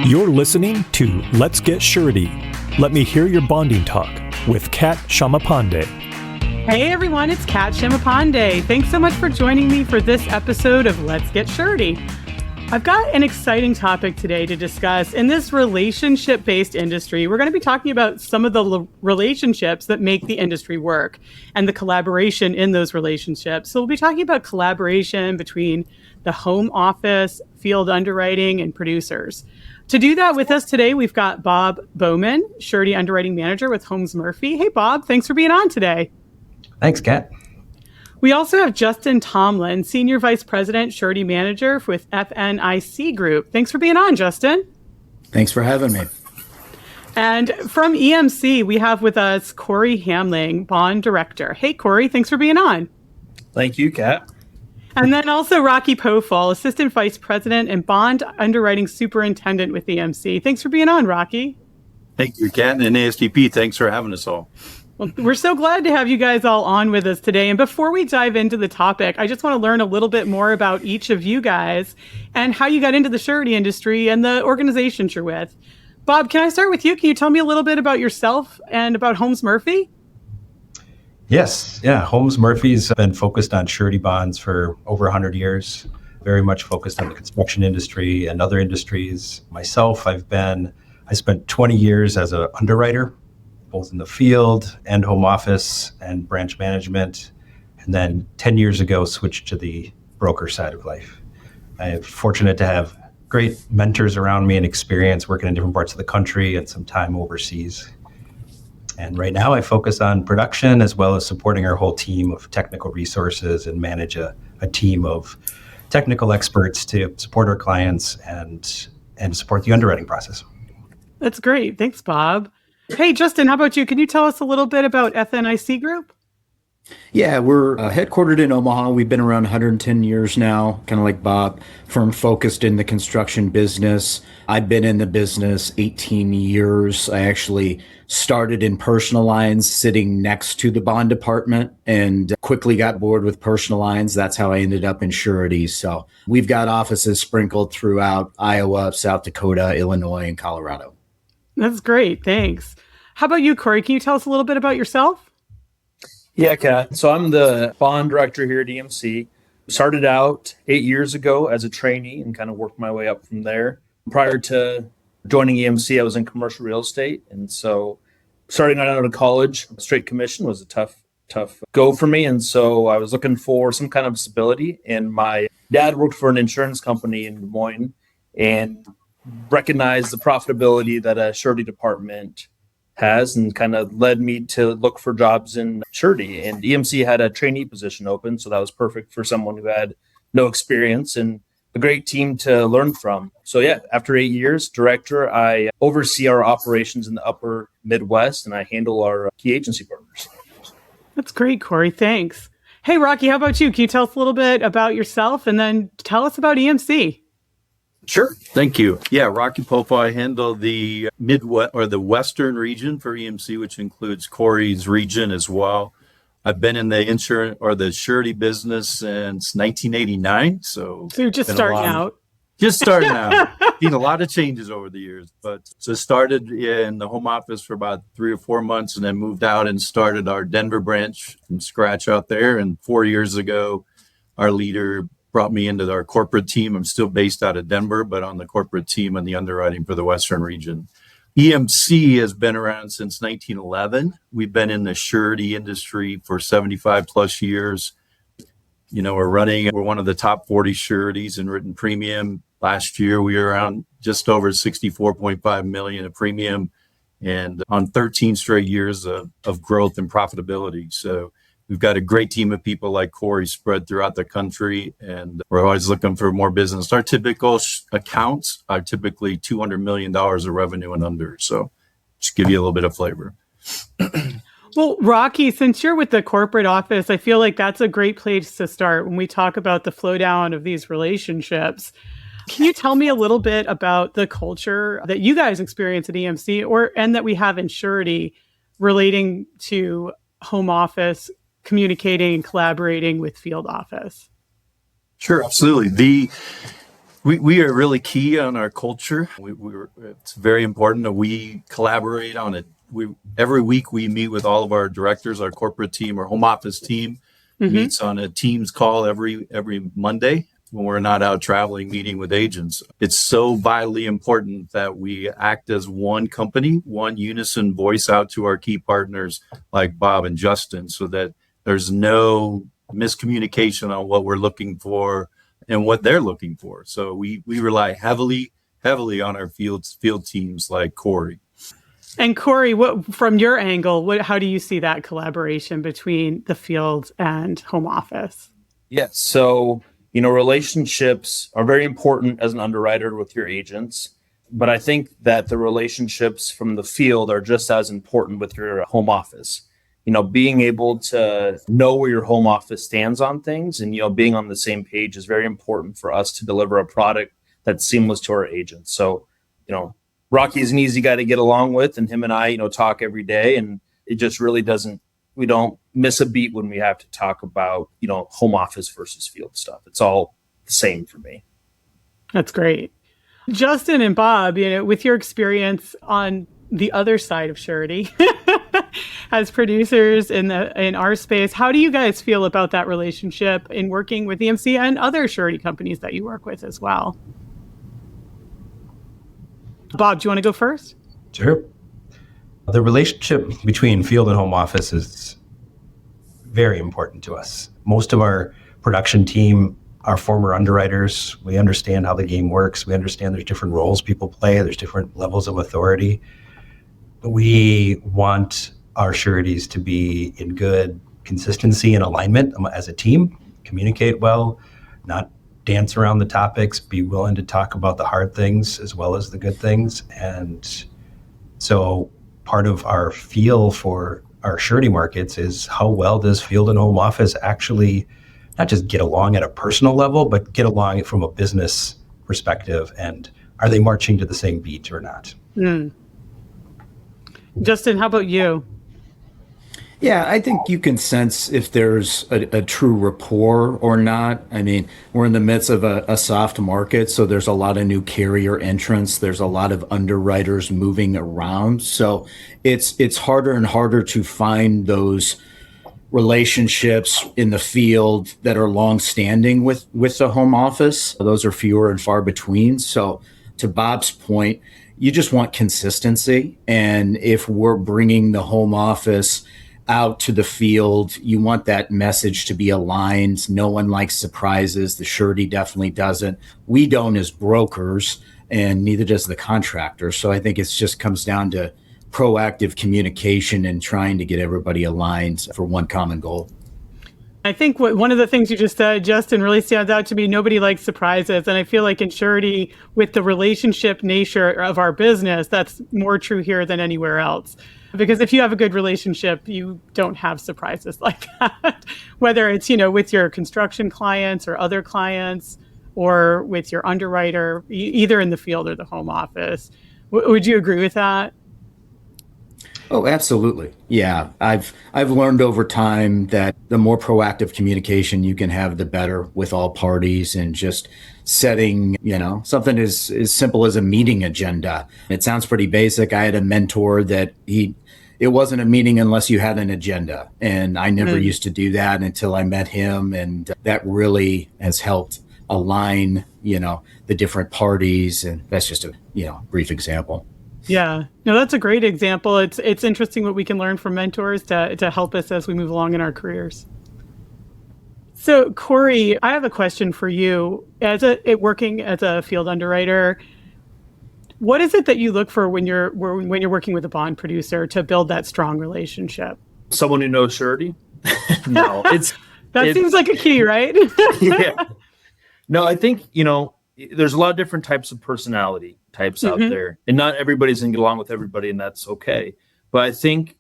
You're listening to Let's Get Surety. Let me hear your bonding talk with Kat Shamapande. Hey everyone, it's Kat Shamapande. Thanks so much for joining me for this episode of Let's Get Surety. I've got an exciting topic today to discuss. In this relationship-based industry, we're going to be talking about some of the relationships that make the industry work and the collaboration in those relationships. So we'll be talking about collaboration between the home office, field underwriting, and producers. To do that with us today, we've got Bob Bowman, Surety Underwriting Manager with Holmes Murphy. Hey, Bob, thanks for being on today. Thanks, Kat. We also have Justin Tomlin, Senior Vice President, Surety Manager with FNIC Group. Thanks for being on, Justin. Thanks for having me. And from EMC, we have with us Cory Hamling, Bond Director. Hey, Cory, thanks for being on. Thank you, Kat. And then also Rocky Pofahl, Assistant Vice President and Bond Underwriting Superintendent with EMC. Thanks for being on, Rocky. Thank you, Kat, and NASBP. Thanks for having us all. Well, we're so glad to have you guys all on with us today. And before we dive into the topic, I just want to learn a little bit more about each of you guys and how you got into the surety industry and the organizations you're with. Bob, can I start with you? Can you tell me a little bit about yourself and about Holmes Murphy? Yes. Yeah. Holmes Murphy's been focused on surety bonds for over 100 years, very much focused on the construction industry and other industries. Myself, I spent 20 years as an underwriter, both in the field and home office and branch management. And then 10 years ago, switched to the broker side of life. I'm fortunate to have great mentors around me and experience working in different parts of the country and some time overseas. And right now I focus on production as well as supporting our whole team of technical resources and manage a team of technical experts to support our clients and support the underwriting process. That's great. Thanks, Bob. Hey, Justin, how about you? Can you tell us a little bit about FNIC Group? Yeah, we're headquartered in Omaha. We've been around 110 years now, kind of like Bob, firm focused in the construction business. I've been in the business 18 years. I actually started in personal lines sitting next to the bond department and quickly got bored with personal lines. That's how I ended up in surety. So we've got offices sprinkled throughout Iowa, South Dakota, Illinois, and Colorado. That's great. Thanks. How about you, Cory? Can you tell us a little bit about yourself? Yeah, Kat. So I'm the bond director here at EMC. Started out 8 years ago as a trainee and kind of worked my way up from there. Prior to joining EMC, I was in commercial real estate. And so starting out of college, straight commission was a tough go for me. And so I was looking for some kind of stability. And my dad worked for an insurance company in Des Moines and recognized the profitability that a surety department has and kind of led me to look for jobs in surety. And EMC had a trainee position open, so that was perfect for someone who had no experience and a great team to learn from. So yeah, after 8 years, director, I oversee our operations in the upper Midwest and I handle our key agency partners. That's great, Cory. Thanks. Hey, Rocky, how about you? Can you tell us a little bit about yourself and then tell us about EMC? Sure. Thank you. Yeah, Rocky Pofahl. I handle the Midwest or the Western region for EMC, which includes Cory's region as well. I've been in the insurance or the surety business since 1989. So you're just starting out. Just starting out. Seen a lot of changes over the years. But so started in the home office for about 3 or 4 months and then moved out and started our Denver branch from scratch out there. And 4 years ago, our leader brought me into our corporate team. I'm still based out of Denver, but on the corporate team and the underwriting for the Western region. EMC has been around since 1911. We've been in the surety industry for 75 plus years. You know, we're one of the top 40 sureties in written premium. Last year, we were around just over 64.5 million of premium and on 13 straight years of growth and profitability. So we've got a great team of people like Cory spread throughout the country, and we're always looking for more business. Our typical accounts are typically $200 million of revenue and under. So just give you a little bit of flavor. Well, Rocky, since you're with the corporate office, I feel like that's a great place to start when we talk about the flow down of these relationships. Can you tell me a little bit about the culture that you guys experience at EMC and that we have in surety relating to home office, communicating and collaborating with field office? Sure, absolutely. We are really key on our culture. It's very important that we collaborate on it. Every week we meet with all of our directors, our corporate team, our home office team meets on a Teams call every Monday when we're not out traveling, meeting with agents. It's so vitally important that we act as one company, one unison voice out to our key partners like Bob and Justin, so that there's no miscommunication on what we're looking for and what they're looking for. So we rely heavily on our field teams like Cory. And Cory, from your angle, how do you see that collaboration between the field and home office? Yes. So, relationships are very important as an underwriter with your agents, but I think that the relationships from the field are just as important with your home office. Being able to know where your home office stands on things and, being on the same page is very important for us to deliver a product that's seamless to our agents. So, Rocky's an easy guy to get along with, and him and I, talk every day, and it just really we don't miss a beat when we have to talk about, home office versus field stuff. It's all the same for me. That's great. Justin and Bob, with your experience on the other side of Surety as producers in our space, how do you guys feel about that relationship in working with EMC and other Surety companies that you work with as well? Bob, do you want to go first? Sure. The relationship between field and home office is very important to us. Most of our production team are former underwriters. We understand how the game works. We understand there's different roles people play. There's different levels of authority. We want our sureties to be in good consistency and alignment as a team, communicate well, not dance around the topics, be willing to talk about the hard things as well as the good things. And so part of our feel for our surety markets is how well does field and home office actually not just get along at a personal level, but get along from a business perspective, and are they marching to the same beat or not? Justin, how about you? Yeah, I think you can sense if there's a true rapport or not. I mean, we're in the midst of a soft market, so there's a lot of new carrier entrants. There's a lot of underwriters moving around. So it's harder and harder to find those relationships in the field that are long-standing with the home office. Those are fewer and far between. So to Bob's point, you just want consistency. And if we're bringing the home office out to the field, you want that message to be aligned. No one likes surprises. The surety definitely doesn't. We don't as brokers, and neither does the contractor. So I think it just comes down to proactive communication and trying to get everybody aligned for one common goal. I think one of the things you just said, Justin, really stands out to me. Nobody likes surprises. And I feel like in surety, with the relationship nature of our business, that's more true here than anywhere else. Because if you have a good relationship, you don't have surprises like that, whether it's, with your construction clients or other clients or with your underwriter, either in the field or the home office. Would you agree with that? Oh, absolutely. Yeah. I've learned over time that the more proactive communication you can have, the better with all parties, and just setting, something as simple as a meeting agenda. It sounds pretty basic. I had a mentor that it wasn't a meeting unless you had an agenda. And I never used to do that until I met him. And that really has helped align, the different parties. And that's just a, brief example. Yeah, no, that's a great example. It's interesting what we can learn from mentors to help us as we move along in our careers. So, Cory, I have a question for you. Working as a field underwriter, what is it that you look for when you're working with a bond producer to build that strong relationship? Someone who knows surety. No, that seems like a key, right? Yeah. No, I think there's a lot of different types of personality types out there, and not everybody's going to get along with everybody, and that's okay. But I think,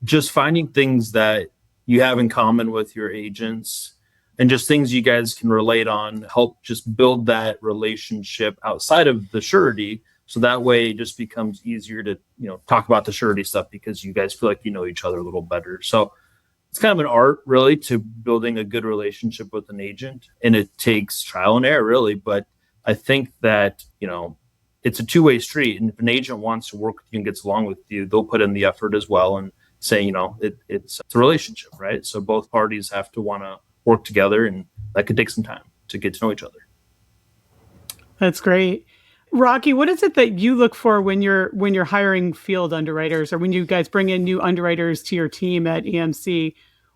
just finding things that you have in common with your agents and just things you guys can relate on, help just build that relationship outside of the surety. So that way it just becomes easier to, talk about the surety stuff because you guys feel like you know each other a little better. So it's kind of an art, really, to building a good relationship with an agent. And it takes trial and error, really. But I think that, it's a two-way street. And if an agent wants to work with you and gets along with you, they'll put in the effort as well and say, it's a relationship, right? So both parties have to want to work together, and that could take some time to get to know each other. That's great. Rocky, what is it that you look for when you're hiring field underwriters, or when you guys bring in new underwriters to your team at EMC?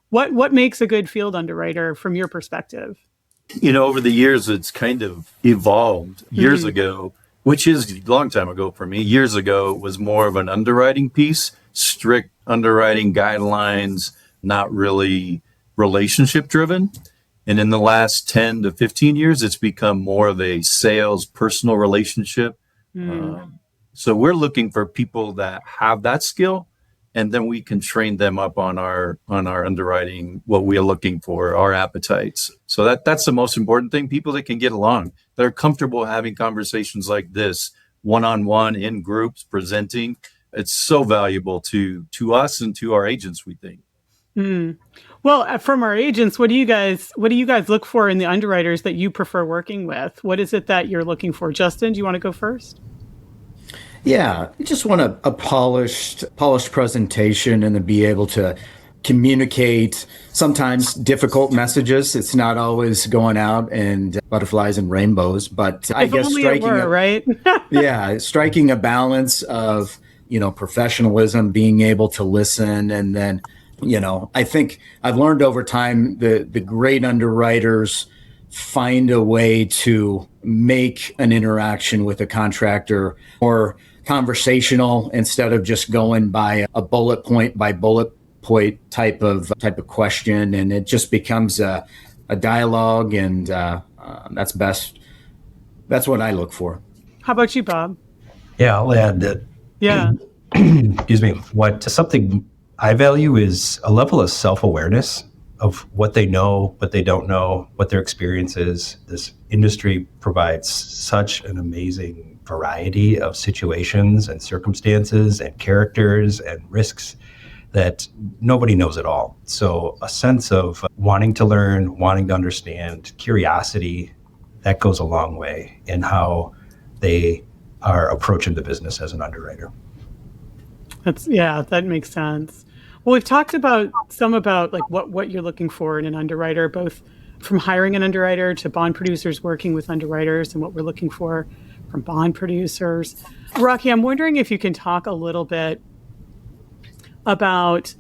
What makes a good field underwriter from your perspective? Over the years, it's kind of evolved. Years ago, which is a long time ago for me, years ago, it was more of an underwriting piece, strict underwriting guidelines, not really relationship driven. And in the last 10 to 15 years, it's become more of a sales, personal relationship. So we're looking for people that have that skill, and then we can train them up on our underwriting, what we are looking for, our appetites. So that's the most important thing. People that can get along, that are comfortable having conversations like this, one-on-one, in groups, presenting. It's so valuable to us and to our agents, we think. Well, from our agents, what do you guys look for in the underwriters that you prefer working with? What is it that you're looking for? Justin, do you want to go first? Yeah, you just want a polished presentation and to be able to communicate sometimes difficult messages. It's not always going out and butterflies and rainbows, but I guess striking a balance of, professionalism, being able to listen. And then, I think I've learned over time the great underwriters find a way to make an interaction with a contractor more conversational instead of just going by a bullet point by bullet point type of question, and it just becomes a dialogue, and that's best. That's what I look for. How about you, Bob? Yeah, I'll add that. Yeah. Excuse me. Something I value is a level of self-awareness of what they know, what they don't know, what their experience is. This industry provides such an amazing variety of situations and circumstances and characters and risks that nobody knows it all. So a sense of wanting to learn, wanting to understand, curiosity, that goes a long way in how they are approaching the business as an underwriter. That makes sense. Well, we've talked about like what you're looking for in an underwriter, both from hiring an underwriter to bond producers working with underwriters, and what we're looking for from bond producers. Rocky, I'm wondering if you can talk a little bit about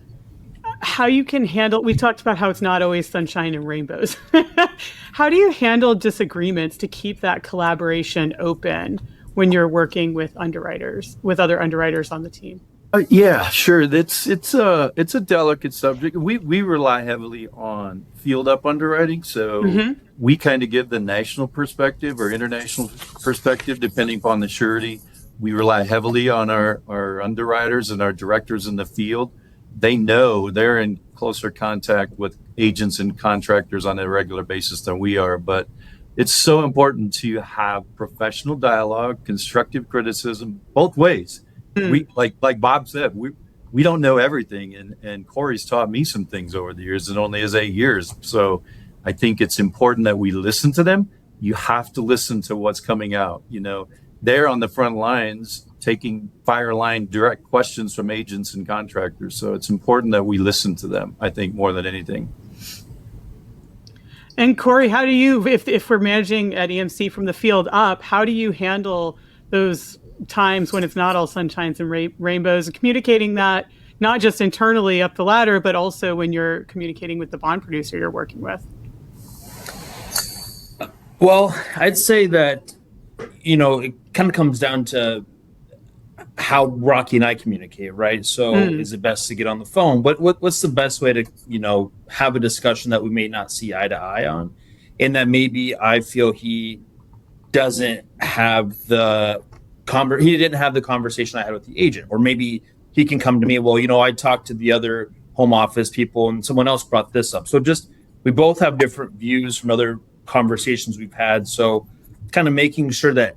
how you can handle, we talked about how it's not always sunshine and rainbows. How do you handle disagreements to keep that collaboration open when you're working with other underwriters on the team? Yeah, sure. It's a delicate subject. We rely heavily on field up underwriting. So we kind of give the national perspective or international perspective, depending upon the surety. We rely heavily on our underwriters and our directors in the field. They know, they're in closer contact with agents and contractors on a regular basis than we are. But it's so important to have professional dialogue, constructive criticism, both ways. We like Bob said, we don't know everything, and Cory's taught me some things over the years, and only his 8 years. So I think it's important that we listen to them. You have to listen to what's coming out. They're on the front lines taking fire line direct questions from agents and contractors. So it's important that we listen to them, I think, more than anything. And Cory, how do you, if we're managing at EMC from the field up, how do you handle those times when it's not all sunshines and rainbows, and communicating that not just internally up the ladder, but also when you're communicating with the bond producer you're working with? Well, I'd say that, it kind of comes down to how Rocky and I communicate, right? So is it best to get on the phone? What's the best way to, have a discussion that we may not see eye to eye on? And that maybe I feel he doesn't have he didn't have the conversation I had with the agent, or maybe he can come to me, well, I talked to the other home office people and someone else brought this up. So we both have different views from other conversations we've had. So kind of making sure that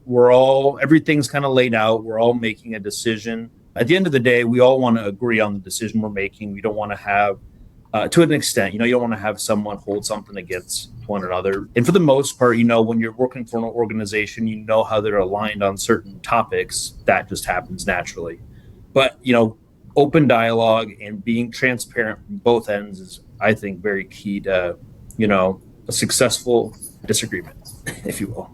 everything's kind of laid out. We're all making a decision. At the end of the day, we all want to agree on the decision we're making. We don't want to have to an extent. You don't want to have someone hold something against one another. And for the most part, when you're working for an organization, how they're aligned on certain topics. That just happens naturally. But, open dialogue and being transparent from both ends is, I think, very key to, a successful disagreement, if you will.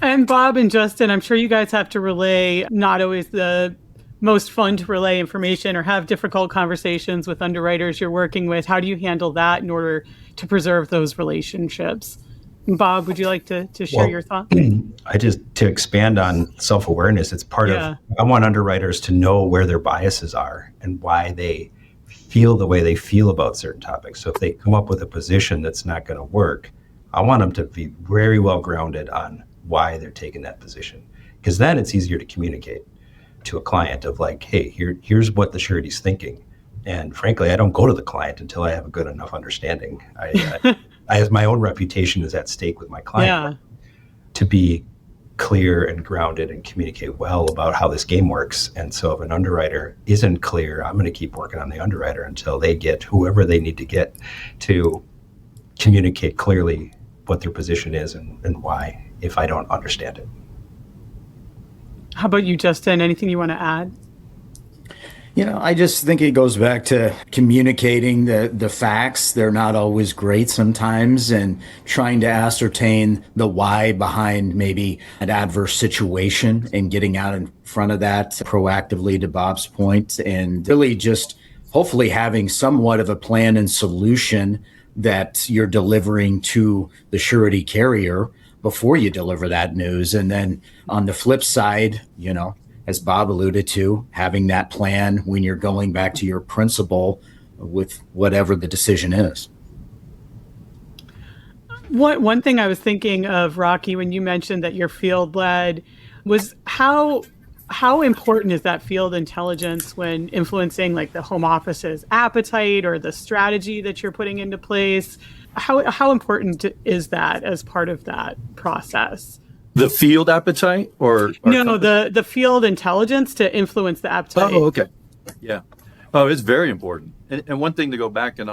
And Bob and Justin, I'm sure you guys have to relay, not always the most fun to relay information or have difficult conversations with underwriters you're working with. How do you handle that in order to preserve those relationships? Bob, would you like to share your thoughts? To expand on self-awareness, it's part of, I want underwriters to know where their biases are and why they feel the way they feel about certain topics. So if they come up with a position that's not going to work, I want them to be very well grounded on why they're taking that position. Because then it's easier to communicate to a client of like, hey, here's what the surety's thinking. And frankly, I don't go to the client until I have a good enough understanding. I have my own reputation is at stake with my client to be clear and grounded and communicate well about how this game works. And so if an underwriter isn't clear, I'm going to keep working on the underwriter until they get whoever they need to get to communicate clearly what their position is and why, if I don't understand it. How about you, Justin? Anything you want to add? I just think it goes back to communicating the facts. They're not always great sometimes, and trying to ascertain the why behind maybe an adverse situation and getting out in front of that proactively, to Bob's point, and really just hopefully having somewhat of a plan and solution that you're delivering to the surety carrier before you deliver that news. And then on the flip side, as Bob alluded to, having that plan when you're going back to your principal with whatever the decision is. One thing I was thinking of, Rocky, when you mentioned that you're field led, was how important is that field intelligence when influencing like the home office's appetite or the strategy that you're putting into place? How important is that as part of that process? The field appetite or no, the field intelligence to influence the appetite. Oh, okay. Yeah. Oh, it's very important. And one thing to go back and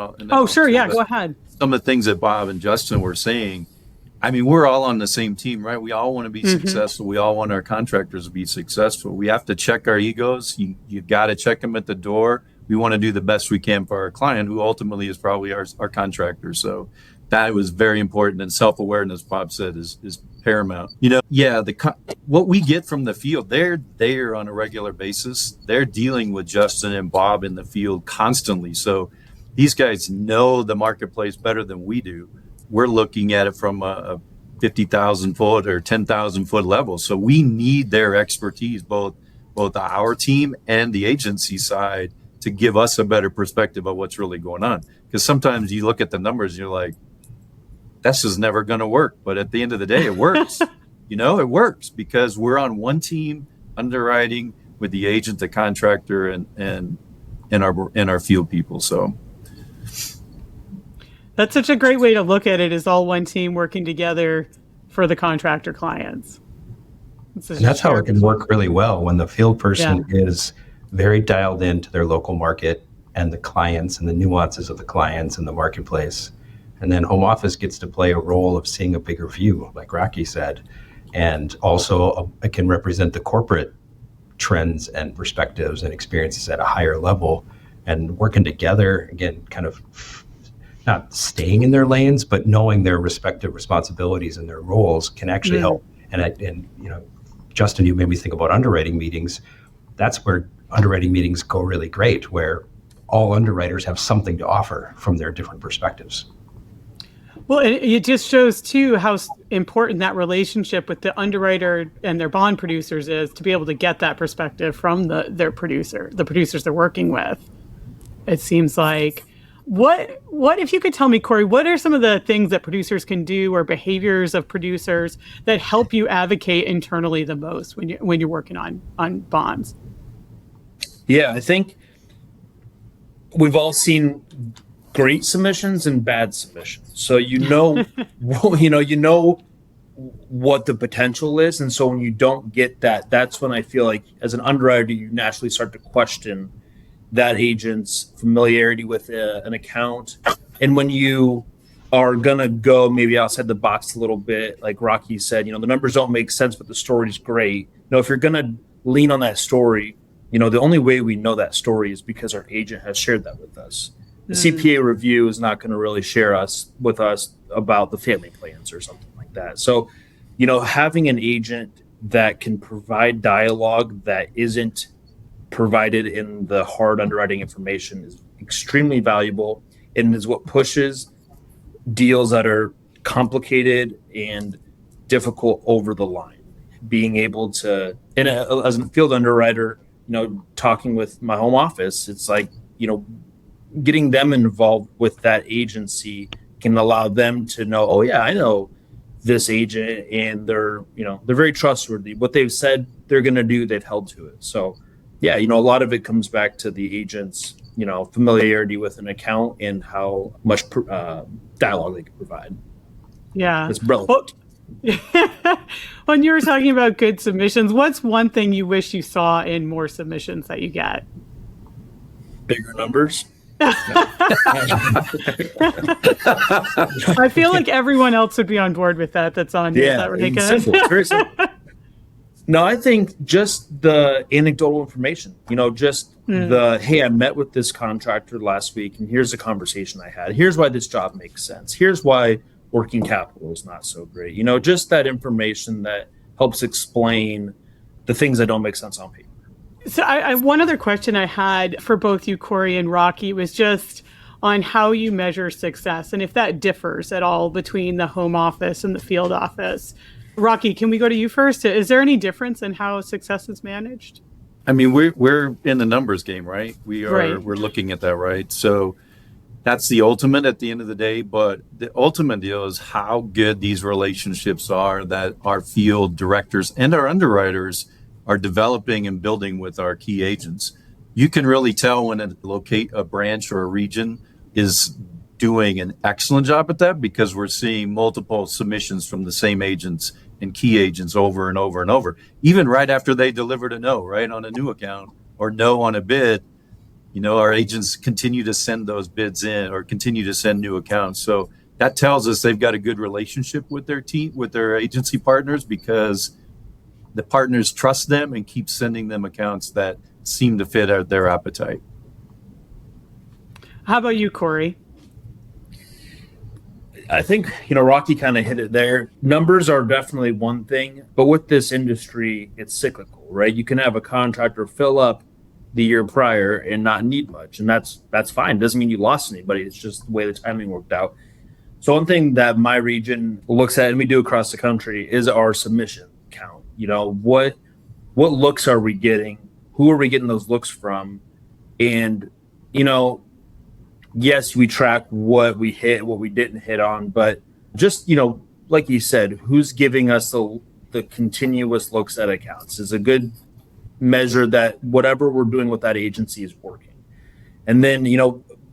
sure. Yeah, go ahead. Some of the things that Bob and Justin were saying, I mean, we're all on the same team, right? We all want to be successful. We all want our contractors to be successful. We have to check our egos. You got to check them at the door. We want to do the best we can for our client, who ultimately is probably our contractor. So that was very important. And self-awareness, Bob said, is paramount. What we get from the field, they're there on a regular basis. They're dealing with Justin and Bob in the field constantly. So these guys know the marketplace better than we do. We're looking at it from a 50,000 foot or 10,000 foot level. So we need their expertise, both our team and the agency side, to give us a better perspective of what's really going on. Because sometimes you look at the numbers and you're like, this is never going to work. But at the end of the day, it works. It works because we're on one team underwriting with the agent, the contractor, and our field people. So that's such a great way to look at it, is all one team working together for the contractor clients. And that's how it can work really well when the field person is very dialed into their local market and the clients and the nuances of the clients and the marketplace. And then home office gets to play a role of seeing a bigger view, like Rocky said. And also it can represent the corporate trends and perspectives and experiences at a higher level, and working together, again, kind of not staying in their lanes, but knowing their respective responsibilities and their roles can actually help. And Justin, you made me think about underwriting meetings. That's where underwriting meetings go really great, where all underwriters have something to offer from their different perspectives. Well, it just shows, too, how important that relationship with the underwriter and their bond producers is, to be able to get that perspective from the producers they're working with. It seems like, what if you could tell me, Cory, what are some of the things that producers can do, or behaviors of producers that help you advocate internally the most when you're working on bonds? Yeah, I think we've all seen great submissions and bad submissions. So what the potential is. And so when you don't get that, that's when I feel like as an underwriter, you naturally start to question, that agent's familiarity with an account. And when you are going to go maybe outside the box a little bit, like Rocky said, the numbers don't make sense, but the story's great. If you're going to lean on that story, the only way we know that story is because our agent has shared that with us. The CPA review is not going to really share with us about the family plans or something like that. So, having an agent that can provide dialogue that isn't provided in the hard underwriting information is extremely valuable, and is what pushes deals that are complicated and difficult over the line. Being able to, as a field underwriter, talking with my home office, it's like, getting them involved with that agency can allow them to know, oh yeah, I know this agent, and they're very trustworthy. What they've said they're going to do, they've held to it. So yeah, a lot of it comes back to the agent's, familiarity with an account and how much dialogue they can provide. Yeah. It's relevant. When you were talking about good submissions, what's one thing you wish you saw in more submissions that you get? Bigger numbers. I feel like everyone else would be on board with that. That's on you. Is that ridiculous? Simple. It's very simple. No, I think just the anecdotal information, hey, I met with this contractor last week, and here's the conversation I had. Here's why this job makes sense. Here's why working capital is not so great. Just that information that helps explain the things that don't make sense on paper. So I one other question I had for both you, Cory and Rocky, was just on how you measure success and if that differs at all between the home office and the field office. Rocky, can we go to you first? Is there any difference in how success is managed? I mean, we're in the numbers game, right? We're looking at that, right? So that's the ultimate at the end of the day, but the ultimate deal is how good these relationships are that our field directors and our underwriters are developing and building with our key agents. You can really tell when a branch or a region is doing an excellent job at that, because we're seeing multiple submissions from the same agents and key agents over and over and over, even right after they delivered a no, right, on a new account or no on a bid. Our agents continue to send those bids in or continue to send new accounts. So that tells us they've got a good relationship with their team, with their agency partners, because the partners trust them and keep sending them accounts that seem to fit their appetite. How about you, Cory? I think, Rocky kind of hit it there. Numbers are definitely one thing, but with this industry, it's cyclical, right? You can have a contractor fill up the year prior and not need much, and that's fine. Doesn't mean you lost anybody. It's just the way the timing worked out. So one thing that my region looks at, and we do across the country, is our submission count. What looks are we getting? Who are we getting those looks from? And yes, we track what we hit, what we didn't hit on, but just, like you said, who's giving us the continuous looks at accounts is a good measure that whatever we're doing with that agency is working. And then,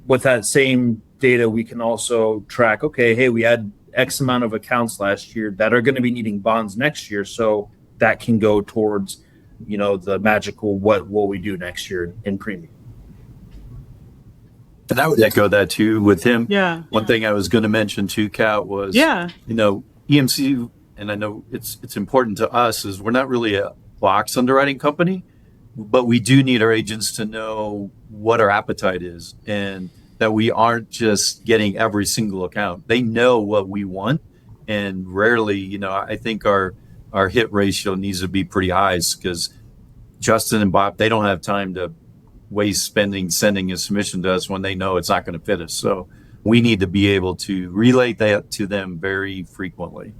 with that same data, we can also track, okay, hey, we had X amount of accounts last year that are going to be needing bonds next year. So that can go towards, the magical, what will we do next year in premium. And I would echo that too with him. Yeah. One thing I was going to mention too, Kat, was, EMC, and I know it's important to us, is we're not really a box underwriting company, but we do need our agents to know what our appetite is and that we aren't just getting every single account. They know what we want, and rarely, I think our hit ratio needs to be pretty high, because Justin and Bob, they don't have time to waste sending a submission to us when they know it's not going to fit us. So we need to be able to relay that to them very frequently.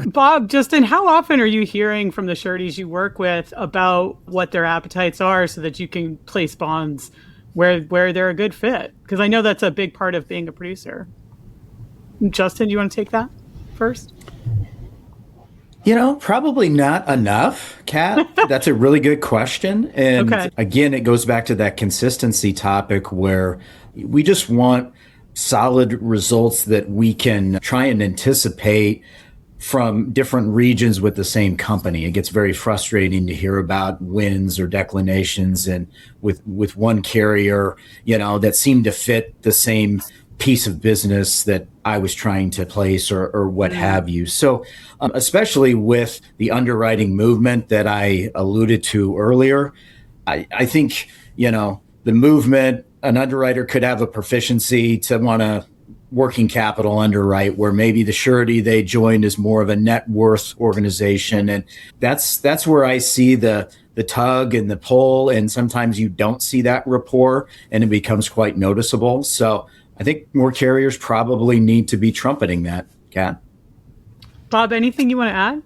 Bob, Justin, how often are you hearing from the sureties you work with about what their appetites are so that you can place bonds where they're a good fit? Because I know that's a big part of being a producer. Justin, do you want to take that first? Probably not enough, Kat. That's a really good question. And Again, it goes back to that consistency topic where we just want solid results that we can try and anticipate from different regions with the same company. It gets very frustrating to hear about wins or declinations and with one carrier, that seemed to fit the same piece of business that I was trying to place or what have you. So especially with the underwriting movement that I alluded to earlier, I think, the movement, an underwriter could have a proficiency to want to working capital underwrite, where maybe the surety they joined is more of a net worth organization. And that's where I see the tug and the pull. And sometimes you don't see that rapport and it becomes quite noticeable. So I think more carriers probably need to be trumpeting that, Kat. Bob, anything you want to add?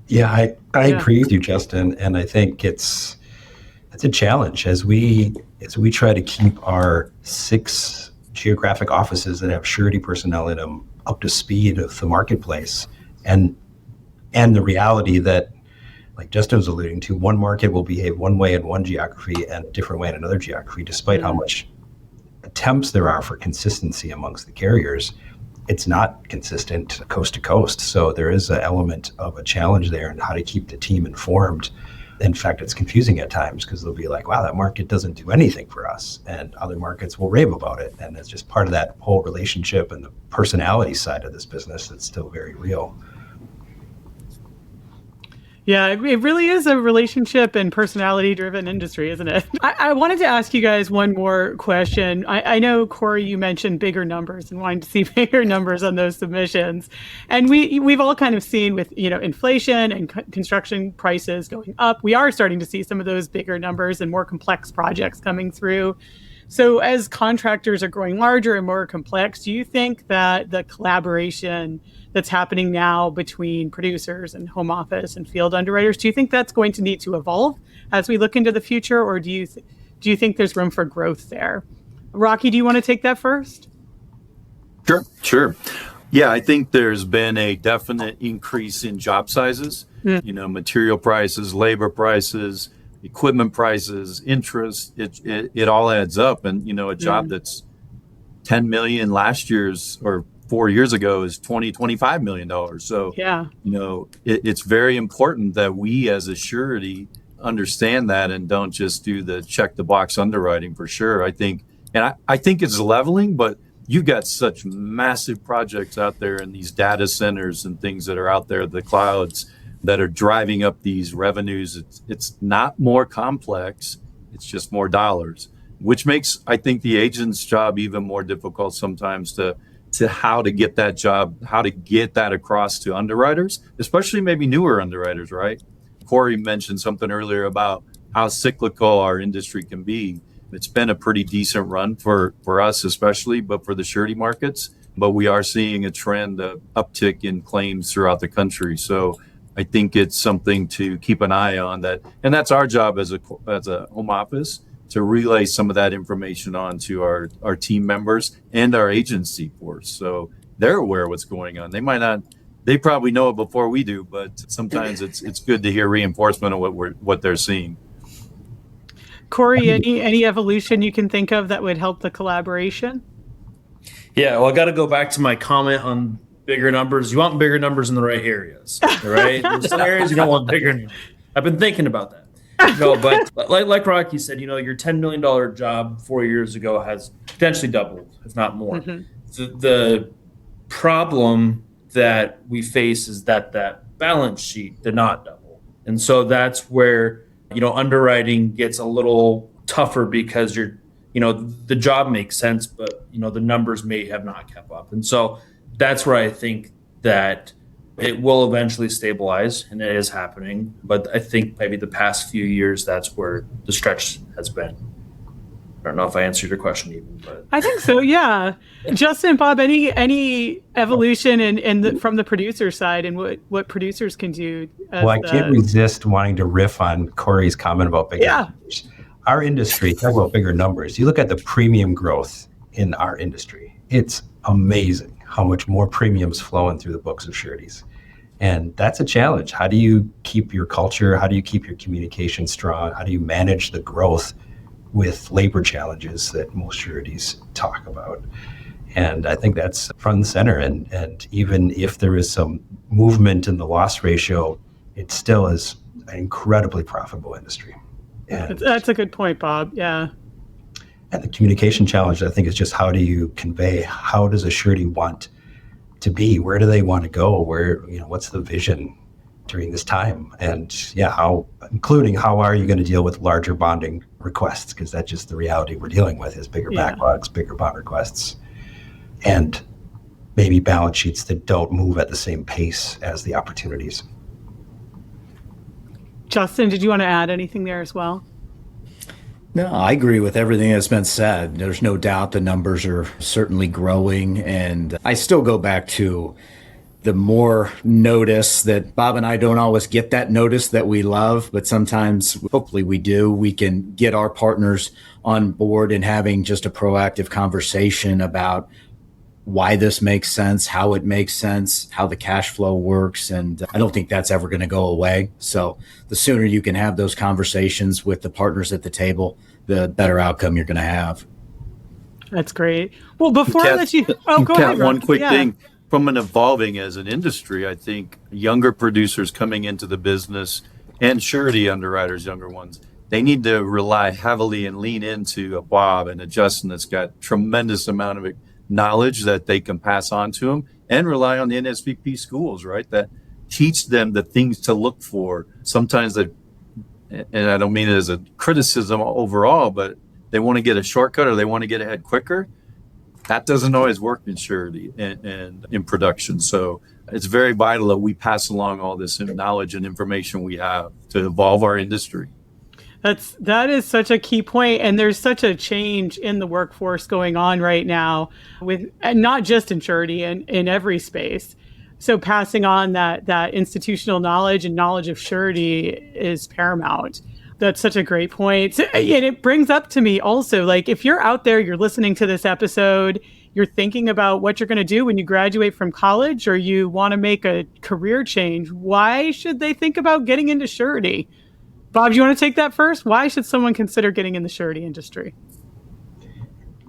Yeah, I agree with you, Justin. And I think it's a challenge as we try to keep our 6 geographic offices that have surety personnel in them up to speed of the marketplace, and the reality that, like Justin was alluding to, one market will behave one way in one geography and a different way in another geography, despite how much attempts there are for consistency amongst the carriers. It's not consistent coast to coast. So there is an element of a challenge there in how to keep the team informed. In fact, it's confusing at times because they'll be like, wow, that market doesn't do anything for us. And other markets will rave about it. And it's just part of that whole relationship and the personality side of this business that's still very real. Yeah, it really is a relationship and personality-driven industry, isn't it? I wanted to ask you guys one more question. I know, Cory, you mentioned bigger numbers and wanting to see bigger numbers on those submissions. And we've all kind of seen with, inflation and construction prices going up, we are starting to see some of those bigger numbers and more complex projects coming through. So as contractors are growing larger and more complex, do you think that the collaboration that's happening now between producers and home office and field underwriters, do you think that's going to need to evolve as we look into the future, or do you think there's room for growth there? Rocky, do you want to take that first? Sure. Yeah, I think there's been a definite increase in job sizes, material prices, labor prices, equipment prices, interest, it all adds up. And, a job that's 10 million last year's or 4 years ago is $25 million. So, it's very important that we as a surety understand that and don't just do the check the box underwriting for sure. I think it's leveling, but you've got such massive projects out there in these data centers and things that are out there, the clouds that are driving up these revenues. It's not more complex. It's just more dollars, which makes, I think, the agent's job even more difficult sometimes to how to get that job, how to get that across to underwriters, especially maybe newer underwriters, right? Cory mentioned something earlier about how cyclical our industry can be. It's been a pretty decent run for us, especially, but for the surety markets. But we are seeing a trend of uptick in claims throughout the country. So I think it's something to keep an eye on that. And that's our job as a home office, to relay some of that information on to our team members and our agency force. So they're aware of what's going on. They probably know it before we do, but sometimes it's good to hear reinforcement of what they're seeing. Cory, any evolution you can think of that would help the collaboration? Yeah, well, I got to go back to my comment on bigger numbers. You want bigger numbers in the right areas, right? There's some areas you don't want bigger numbers. I've been thinking about that. No, but like Rocky said, your $10 million job 4 years ago has potentially doubled, if not more. Mm-hmm. The problem that we face is that balance sheet did not double. And so that's where, underwriting gets a little tougher because the job makes sense, but, the numbers may have not kept up. And so that's where I think that it will eventually stabilize, and it is happening. But I think maybe the past few years, that's where the stretch has been. I don't know if I answered your question even, but I think so. Yeah, Justin, Bob, any evolution from the producer side and what producers can do? I can't resist wanting to riff on Cory's comment about bigger numbers. Our industry, talk about bigger numbers. You look at the premium growth in our industry; it's amazing how much more premiums flowing through the books of sureties. And that's a challenge. How do you keep your culture? How do you keep your communication strong? How do you manage the growth with labor challenges that most sureties talk about? And I think that's front and center. And even if there is some movement in the loss ratio, it still is an incredibly profitable industry. And That's a good point, Bob. Yeah. And the communication challenge, I think, is just how do you convey, how does a surety want to be? Where do they want to go? What's the vision during this time? And including how are you going to deal with larger bonding requests? Because that's just the reality we're dealing with is bigger backlogs, bigger bond requests, and maybe balance sheets that don't move at the same pace as the opportunities. Justin, did you want to add anything there as well? No, I agree with everything that's been said. There's no doubt the numbers are certainly growing. And I still go back to the more notice that Bob and I don't always get that notice that we love, but sometimes, hopefully we do, we can get our partners on board and having just a proactive conversation about why this makes sense, how it makes sense, how the cash flow works. And I don't think that's ever going to go away. So the sooner you can have those conversations with the partners at the table, the better outcome you're going to have. That's great. Well, before I let you... Oh, go ahead, one Rob. quick thing. From an evolving as an industry, I think younger producers coming into the business and surety underwriters, younger ones, they need to rely heavily and lean into a Bob and a Justin that's got tremendous amount of knowledge that they can pass on to them, and rely on the NASBP schools, right? That teach them the things to look for. Sometimes and I don't mean it as a criticism overall, but they want to get a shortcut or they want to get ahead quicker. That doesn't always work in surety and in production. So it's very vital that we pass along all this knowledge and information we have to evolve our industry. That is such a key point, and there's such a change in the workforce going on right now, and not just in surety, in every space. So passing on that institutional knowledge and knowledge of surety is paramount. That's such a great point. And it brings up to me also, like, if you're out there, you're listening to this episode, you're thinking about what you're going to do when you graduate from college, or you want to make a career change, why should they think about getting into surety? Bob, do you want to take that first? Why should someone consider getting in the surety industry?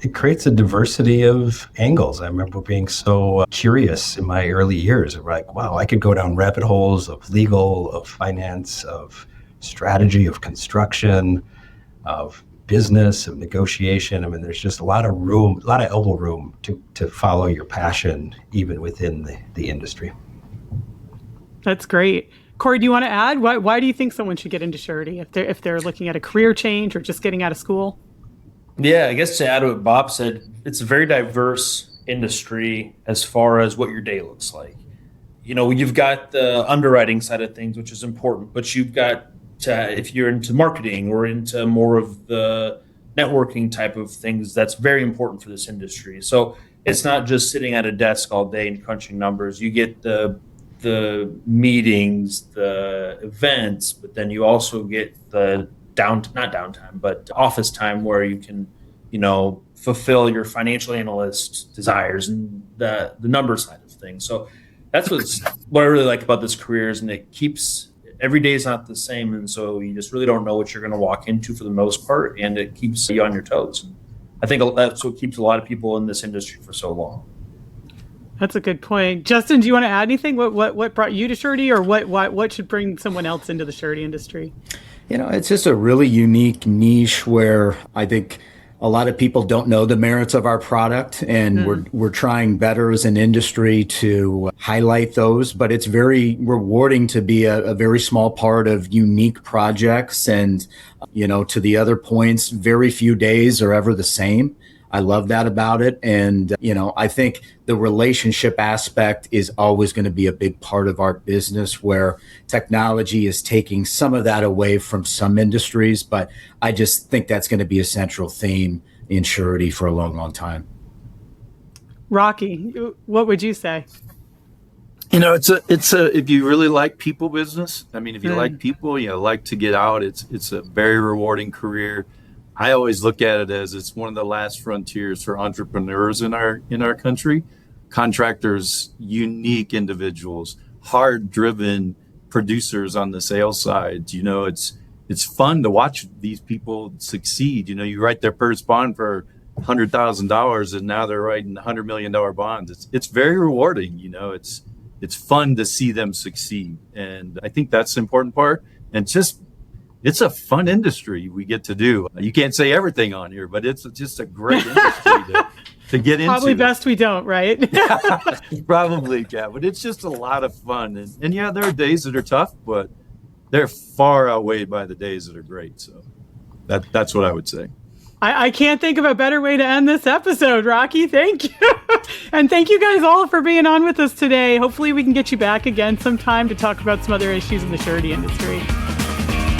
It creates a diversity of angles. I remember being so curious in my early years. Like, wow, I could go down rabbit holes of legal, of finance, of strategy, of construction, of business, of negotiation. I mean, there's just a lot of room, a lot of elbow room to follow your passion, even within the industry. That's great. Cory, do you want to add? Why do you think someone should get into surety if they're looking at a career change or just getting out of school? Yeah, I guess to add to what Bob said, it's a very diverse industry as far as what your day looks like. You've got the underwriting side of things, which is important, but you've got if you're into marketing or into more of the networking type of things, that's very important for this industry. So it's not just sitting at a desk all day and crunching numbers. You get the meetings, the events, but then you also get the not downtime, but office time where you can, fulfill your financial analyst desires and the number side of things. So that's what I really like about this career is, and it keeps every day is not the same. And so you just really don't know what you're going to walk into for the most part. And it keeps you on your toes. And I think that's what keeps a lot of people in this industry for so long. That's a good point. Justin, do you want to add anything? What brought you to surety, or what should bring someone else into the surety industry? It's just a really unique niche where I think a lot of people don't know the merits of our product, and we're trying better as an industry to highlight those. But it's very rewarding to be a very small part of unique projects. And, to the other points, very few days are ever the same. I love that about it. And, I think the relationship aspect is always going to be a big part of our business, where technology is taking some of that away from some industries. But I just think that's going to be a central theme in surety for a long, long time. Rocky, what would you say? It's a if you really like people business, if you like people, like to get out, it's a very rewarding career. I always look at it as it's one of the last frontiers for entrepreneurs in our country. Contractors, unique individuals, hard-driven producers on the sales side. It's fun to watch these people succeed. You write their first bond for $100,000 and now they're writing $100 million bonds. It's very rewarding. It's fun to see them succeed. And I think that's the important part. And it's a fun industry we get to do. You can't say everything on here, but it's just a great industry to get into. Probably best we don't, right? Probably, yeah. But it's just a lot of fun. And yeah, there are days that are tough, but they're far outweighed by the days that are great. So that's what I would say. I can't think of a better way to end this episode, Rocky. Thank you. And thank you guys all for being on with us today. Hopefully we can get you back again sometime to talk about some other issues in the surety industry.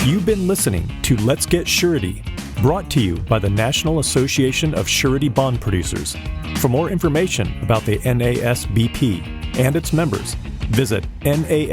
You've been listening to Let's Get Surety, brought to you by the National Association of Surety Bond Producers. For more information about the NASBP and its members, visit nasbp.org.